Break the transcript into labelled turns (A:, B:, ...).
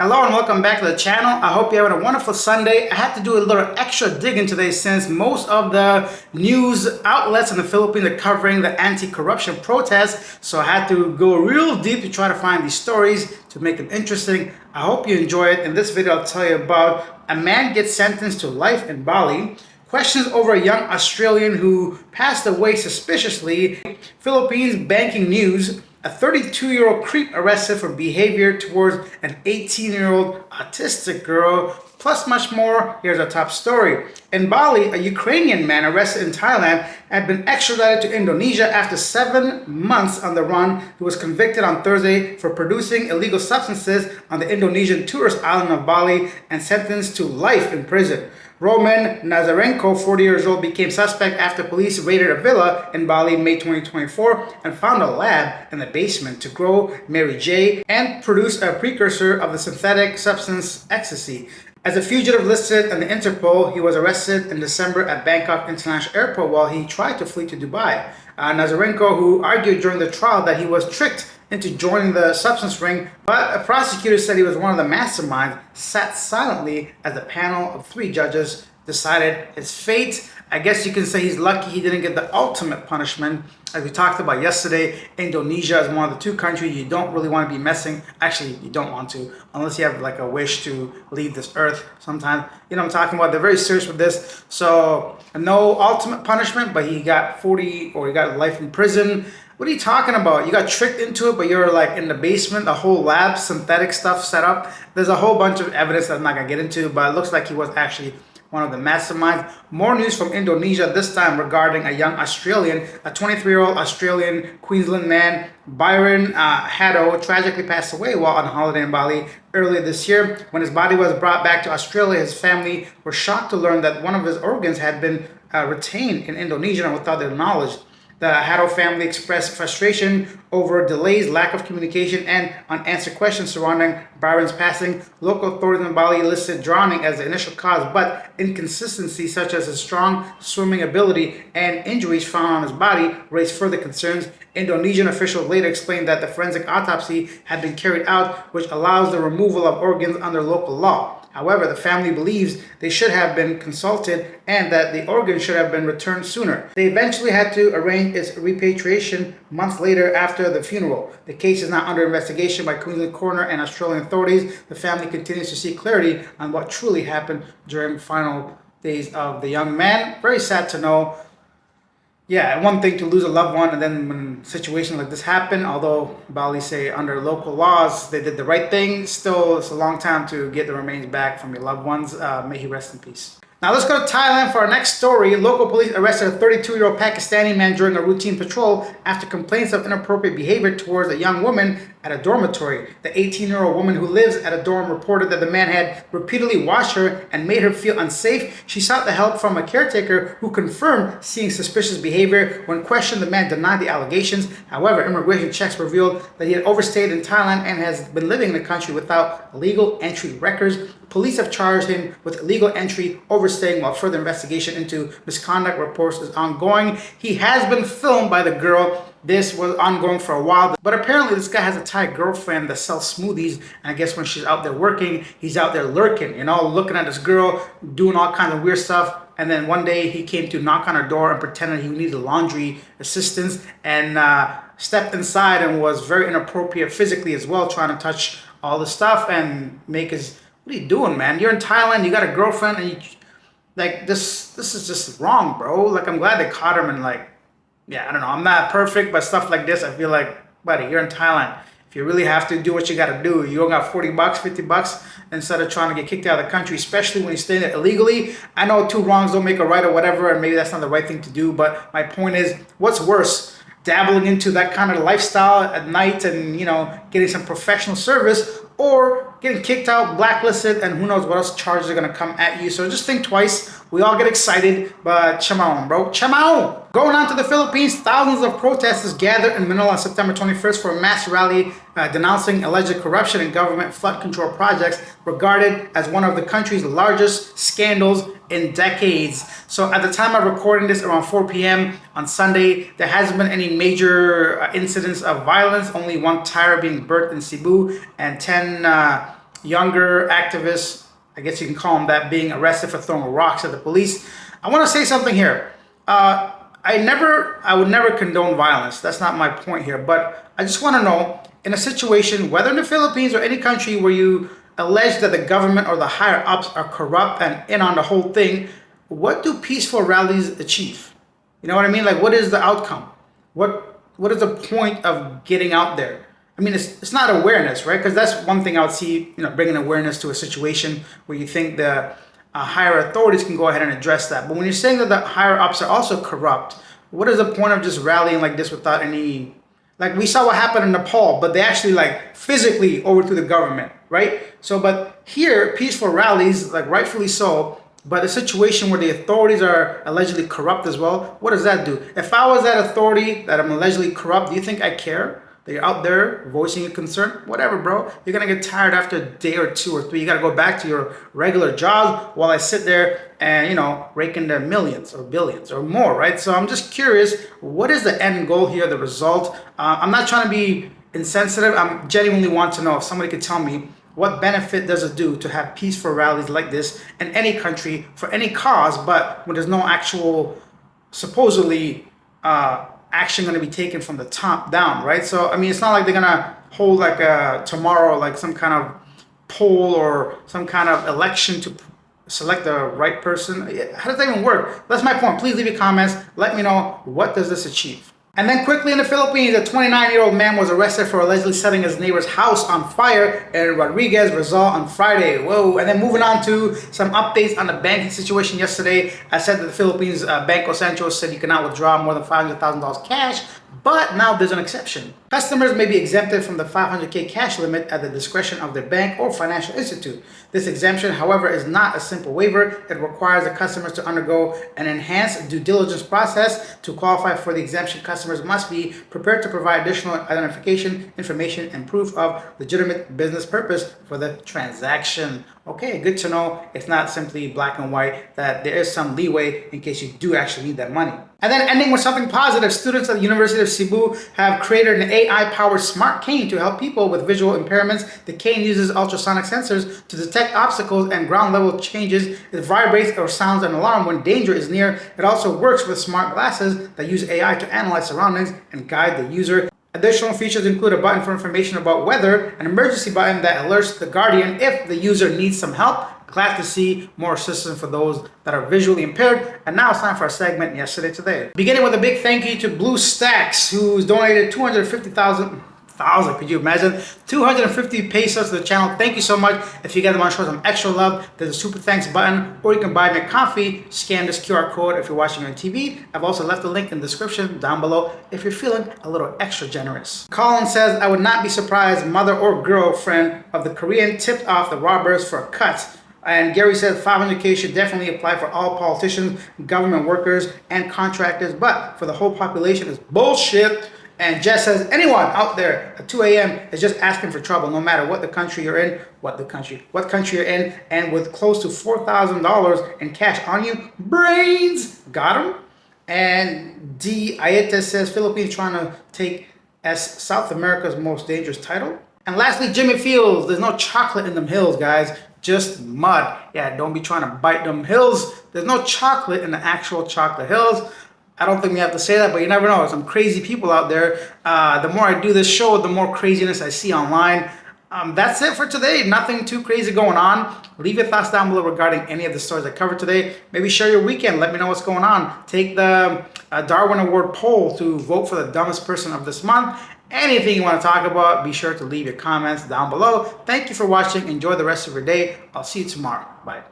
A: Hello and welcome back to the channel. I hope you're having a wonderful Sunday. I had to do a little extra digging today since most of the news outlets in the Philippines are covering the anti-corruption protests. So I had to go real deep to try to find these stories to make them interesting. I hope you enjoy it. In this video, I'll tell you about a man gets sentenced to life in Bali, questions over a young Australian who passed away suspiciously, Philippines banking news, a 32-year-old creep arrested for behavior towards an 18-year-old autistic girl, plus much more. Here's our top story. In Bali, a Ukrainian man arrested in Thailand had been extradited to Indonesia after 7 months on the run. He was convicted on Thursday for producing illegal substances on the Indonesian tourist island of Bali and sentenced to life in prison. Roman Nazarenko, 40 years old, became suspect after police raided a villa in Bali in May 2024 and found a lab in the basement to grow Mary J and produce a precursor of the synthetic substance ecstasy. As a fugitive listed in the Interpol, he was arrested in December at Bangkok International Airport while he tried to flee to Dubai. Nazarenko, who argued during the trial that he was tricked into joining the substance ring, but a prosecutor said he was one of the masterminds, sat silently as the panel of 3 judges decided his fate. I guess you can say he's lucky he didn't get the ultimate punishment. As we talked about yesterday, Indonesia is one of the 2 countries you don't really want to be messing. Actually, you don't want to, unless you have like a wish to leave this earth sometime. You know what I'm talking about? They're very serious with this. So no ultimate punishment, but he got 40 or he got life in prison. What are you talking about? You got tricked into it, but you're like in the basement, a whole lab, synthetic stuff set up. There's a whole bunch of evidence that I'm not gonna get into, but it looks like he was actually one of the masterminds. More news from Indonesia, this time regarding a young Australian. A 23-year-old Australian Queensland man, Byron Haddo, tragically passed away while on holiday in Bali earlier this year. When his body was brought back to Australia, his family were shocked to learn that one of his organs had been retained in Indonesia and without their knowledge. The Haddo family expressed frustration over delays, lack of communication, and unanswered questions surrounding Byron's passing. Local authorities in Bali listed drowning as the initial cause, but inconsistencies such as his strong swimming ability and injuries found on his body raised further concerns. Indonesian officials later explained that the forensic autopsy had been carried out, which allows the removal of organs under local law. However, the family believes they should have been consulted and that the organ should have been returned sooner. They eventually had to arrange its repatriation months later after the funeral. The case is now under investigation by Queensland coroner and Australian authorities. The family continues to seek clarity on what truly happened during the final days of the young man. Very sad to know. Yeah, one thing to lose a loved one, and then when situations like this happen, although Bali say under local laws they did the right thing, still it's a long time to get the remains back from your loved ones. May he rest in peace. Now let's go to Thailand for our next story. Local police arrested a 32-year-old Pakistani man during a routine patrol after complaints of inappropriate behavior towards a young woman at a dormitory. The 18-year-old woman who lives at a dorm reported that the man had repeatedly watched her and made her feel unsafe. She sought the help from a caretaker who confirmed seeing suspicious behavior. When questioned, the man denied the allegations. However, immigration checks revealed that he had overstayed in Thailand and has been living in the country without legal entry records. Police have charged him with illegal entry, overstaying, while further investigation into misconduct reports is ongoing. He has been filmed by the girl. This was ongoing for a while, but apparently this guy has a Thai girlfriend that sells smoothies, and I guess when she's out there working, he's out there lurking, you know, looking at this girl, doing all kinds of weird stuff. And then one day he came to knock on her door and pretended he needed laundry assistance and stepped inside and was very inappropriate physically as well, trying to touch all the stuff and make his... What are you doing, man? You're in Thailand, you got a girlfriend, and you... Like, this is just wrong, bro. Like, I'm glad they caught him and, like... Yeah, I don't know. I'm not perfect, but stuff like this, I feel like, buddy, you're in Thailand. If you really have to do what you got to do, you only got 40 bucks, 50 bucks, instead of trying to get kicked out of the country, especially when you stay there illegally. I know 2 wrongs don't make a right or whatever, and maybe that's not the right thing to do, but my point is, what's worse? Dabbling into that kind of lifestyle at night and, you know, getting some professional service, or getting kicked out, blacklisted, and who knows what else charges are going to come at you. So just think twice. We all get excited, but chamaon, bro. Chamaon! Going on to the Philippines, thousands of protesters gathered in Manila on September 21st for a mass rally denouncing alleged corruption in government flood control projects, regarded as one of the country's largest scandals in decades. So at the time of recording this, around 4 p.m. on Sunday, there hasn't been any major incidents of violence, only one tire being burnt in Cebu and 10 younger activists, I guess you can call them that, being arrested for throwing rocks at the police. I want to say something here. I would never condone violence. That's not my point here. But I just want to know, in a situation, whether in the Philippines or any country where you allege that the government or the higher ups are corrupt and in on the whole thing, what do peaceful rallies achieve? You know what I mean? Like, what is the outcome? What is the point of getting out there? I mean, it's not awareness, right? Because that's one thing I would see, bringing awareness to a situation where you think the higher authorities can go ahead and address that. But when you're saying that the higher ups are also corrupt, what is the point of just rallying like this without any, like we saw what happened in Nepal, but they actually like physically overthrew the government, right? So, but here, peaceful rallies, like rightfully so, but a situation where the authorities are allegedly corrupt as well, what does that do? If I was that authority that I'm allegedly corrupt, do you think I care? That you're out there voicing your concern? Whatever, bro. You're going to get tired after a day or 2 or 3. You got to go back to your regular job while I sit there and, rake in the millions or billions or more, right? So I'm just curious, what is the end goal here, the result? I'm not trying to be insensitive. I genuinely want to know if somebody could tell me what benefit does it do to have peaceful rallies like this in any country for any cause, but when there's no actual, supposedly, action going to be taken from the top down, right? So, I mean, it's not like they're going to hold like tomorrow, like some kind of poll or some kind of election to select the right person. How does that even work? That's my point. Please leave your comments. Let me know, what does this achieve? And then quickly in the Philippines, a 29-year-old man was arrested for allegedly setting his neighbor's house on fire in Rodriguez, Rizal on Friday. Whoa. And then moving on to some updates on the banking situation yesterday. I said that the Philippines Banco Central said you cannot withdraw more than $500,000 cash, but now there's an exception. Customers may be exempted from the $500K cash limit at the discretion of their bank or financial institute. This exemption, however, is not a simple waiver. It requires the customers to undergo an enhanced due diligence process. To qualify for the exemption, customers must be prepared to provide additional identification, information, and proof of legitimate business purpose for the transaction. Okay, good to know. It's not simply black and white, that there is some leeway in case you do actually need that money. And then ending with something positive, students at the University of Cebu have created an AI-powered smart cane to help people with visual impairments. The cane uses ultrasonic sensors to detect obstacles and ground level changes. It vibrates or sounds an alarm when danger is near. It also works with smart glasses that use AI to analyze surroundings and guide the user. Additional features include a button for information about weather, an emergency button that alerts the guardian if the user needs some help. Glad to see more assistance for those that are visually impaired. And now it's time for our segment, Yesterday Today. Beginning with a big thank you to Blue Stacks, who's donated 250,000, could you imagine? 250 pesos to the channel. Thank you so much. If you guys want to show some extra love, there's a super thanks button, or you can buy me a coffee. Scan this QR code if you're watching on TV. I've also left a link in the description down below if you're feeling a little extra generous. Colin says, I would not be surprised mother or girlfriend of the Korean tipped off the robbers for a cut. And Gary said 500K should definitely apply for all politicians, government workers, and contractors, but for the whole population is bullshit. And Jess says, anyone out there at 2 a.m. is just asking for trouble, no matter what the country you're in, what country you're in, and with close to $4,000 in cash on you, brains, got him. And D. Ayeta says, Philippines trying to take as South America's most dangerous title. And lastly, Jimmy Fields, there's no chocolate in them hills, guys, just mud. Yeah, don't be trying to bite them hills. There's no chocolate in the actual chocolate hills. I don't think we have to say that, but you never know. Some crazy people out there. The more I do this show, the more craziness I see online. That's it for today. Nothing too crazy going on. Leave your thoughts down below regarding any of the stories I covered today. Maybe share your weekend. Let me know what's going on. Take the Darwin Award poll to vote for the dumbest person of this month. Anything you want to talk about, be sure to leave your comments down below. Thank you for watching. Enjoy the rest of your day. I'll see you tomorrow. Bye.